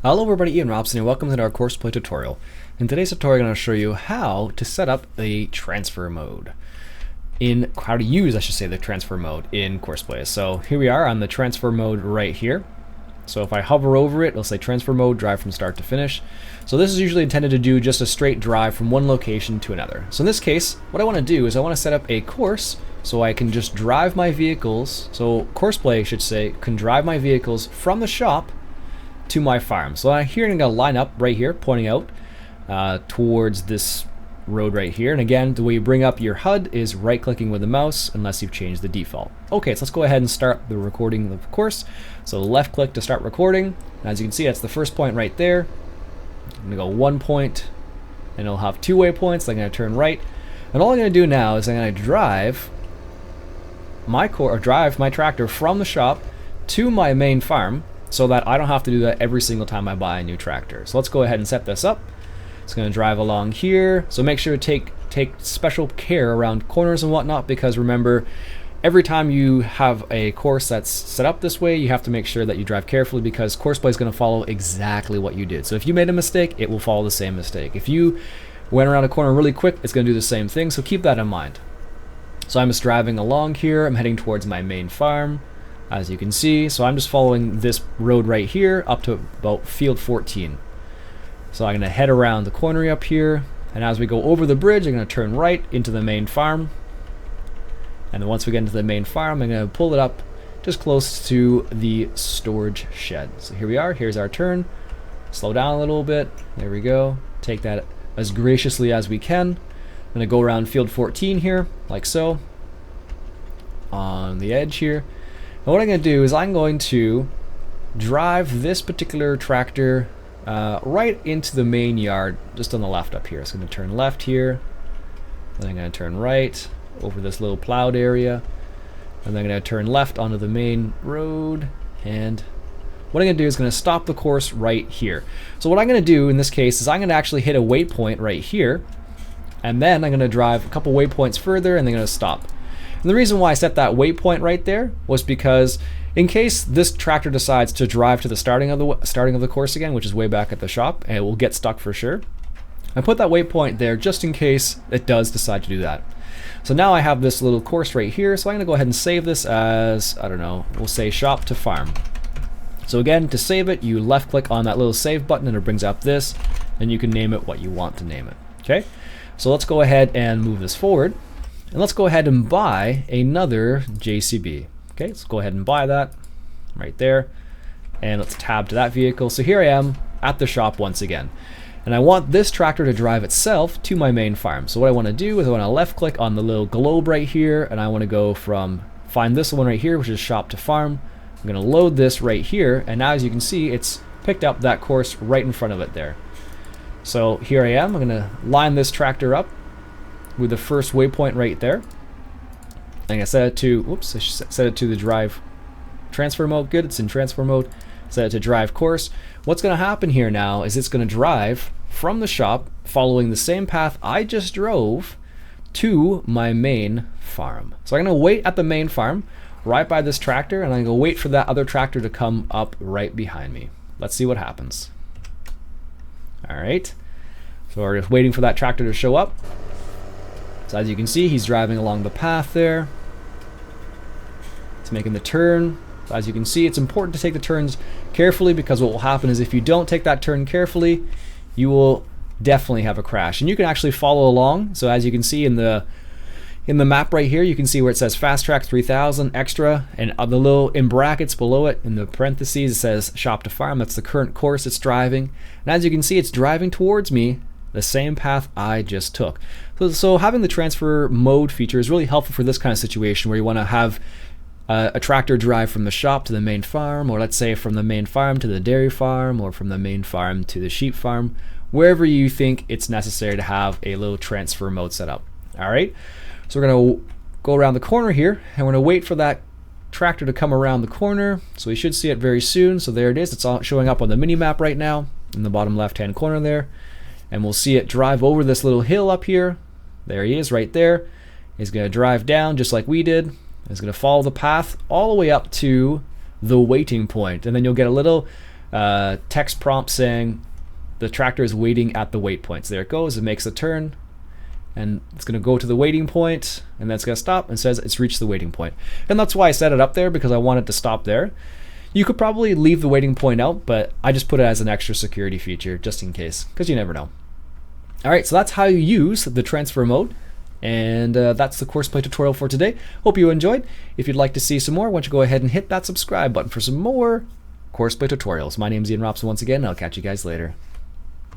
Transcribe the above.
Hello everybody, Iain Robson, and welcome to our courseplay tutorial. In today's tutorial, I'm going to show you how to set up a transfer mode. How to use, I should say, the transfer mode in courseplay. So here we are on the transfer mode right here. So if I hover over it, it'll say transfer mode, drive from start to finish. So this is usually intended to do just a straight drive from one location to another. So in this case, what I want to do is I want to set up a course so I can just drive my vehicles. So courseplay, I should say, can drive my vehicles from the shop to my farm. So here I'm going to line up right here, pointing out towards this road right here. And again, the way you bring up your HUD is right-clicking with the mouse, unless you've changed the default. Okay, so let's go ahead and start the recording of the course. So left-click to start recording. And as you can see, that's the first point right there. I'm going to go 1 point, and it'll have 2 waypoints. I'm going to turn right, and all I'm going to do now is I'm going to drive my tractor from the shop to my main farm, so that I don't have to do that every single time I buy a new tractor. So let's go ahead and set this up. It's going to drive along here. So make sure to take special care around corners and whatnot, because remember, every time you have a course that's set up this way, you have to make sure that you drive carefully, because courseplay is going to follow exactly what you did. So if you made a mistake, it will follow the same mistake. If you went around a corner really quick, it's going to do the same thing. So keep that in mind. So I'm just driving along here. I'm heading towards my main farm, as you can see. So I'm just following this road right here up to about field 14. So I'm going to head around the corner up here, and as we go over the bridge, I'm going to turn right into the main farm. And then once we get into the main farm, I'm going to pull it up just close to the storage shed. So here we are. Here's our turn. Slow down a little bit. There we go. Take that as graciously as we can. I'm going to go around field 14 here, like so, on the edge here. And what I'm going to do is I'm going to drive this particular tractor right into the main yard, just on the left up here. So I'm going to turn left here, then I'm going to turn right over this little plowed area, and then I'm going to turn left onto the main road. And what I'm going to do is going to stop the course right here. So what I'm going to do in this case is I'm going to actually hit a waypoint right here, and then I'm going to drive a couple waypoints further, and then I'm going to stop. And the reason why I set that waypoint right there was because in case this tractor decides to drive to the starting of the course again, which is way back at the shop, and it will get stuck for sure, I put that waypoint there just in case it does decide to do that. So now I have this little course right here, so I'm going to go ahead and save this as, I don't know, we'll say shop to farm. So again, to save it, you left click on that little save button and it brings up this, and you can name it what you want to name it. Okay, so let's go ahead and move this forward. And let's go ahead and buy another JCB. Okay, let's go ahead and buy that right there. And let's tab to that vehicle. So here I am at the shop once again. And I want this tractor to drive itself to my main farm. So what I want to do is I want to left click on the little globe right here, and I want to go find this one right here, which is shop to farm. I'm going to load this right here, and now as you can see, it's picked up that course right in front of it there. So here I am. I'm going to line this tractor up with the first waypoint right there. I'm going to set it to, set it to the drive transfer mode. Good, it's in transfer mode. Set it to drive course. What's going to happen here now is it's going to drive from the shop following the same path I just drove to my main farm. So I'm going to wait at the main farm right by this tractor, and I'm going to wait for that other tractor to come up right behind me. Let's see what happens. Alright, so we're just waiting for that tractor to show up. So as you can see, he's driving along the path there. He's making the turn. So as you can see, it's important to take the turns carefully, because what will happen is if you don't take that turn carefully, you will definitely have a crash. And you can actually follow along. So as you can see in the map right here, you can see where it says Fast Track 3000 Extra, and the little in brackets below it, in the parentheses, it says Shop to Farm. That's the current course it's driving. And as you can see, it's driving towards me the same path I just took. So having the transfer mode feature is really helpful for this kind of situation where you want to have a tractor drive from the shop to the main farm, or let's say from the main farm to the dairy farm, or from the main farm to the sheep farm, wherever you think it's necessary to have a little transfer mode set up. Alright, so we're going to go around the corner here, and we're going to wait for that tractor to come around the corner. So we should see it very soon. So there it is. It's all showing up on the mini map right now in the bottom left hand corner there. And we'll see it drive over this little hill up here. There he is right there. He's going to drive down just like we did. He's going to follow the path all the way up to the waiting point. And then you'll get a little text prompt saying the tractor is waiting at the waypoint. So there it goes. It makes a turn, and it's going to go to the waiting point, and then it's going to stop and says it's reached the waiting point. And that's why I set it up there, because I want it to stop there. You could probably leave the waiting point out, but I just put it as an extra security feature just in case, because you never know. All right, so that's how you use the transfer mode. And that's the courseplay tutorial for today. Hope you enjoyed. If you'd like to see some more, why don't you go ahead and hit that subscribe button for some more courseplay tutorials. My name's Iain Robson once again, and I'll catch you guys later.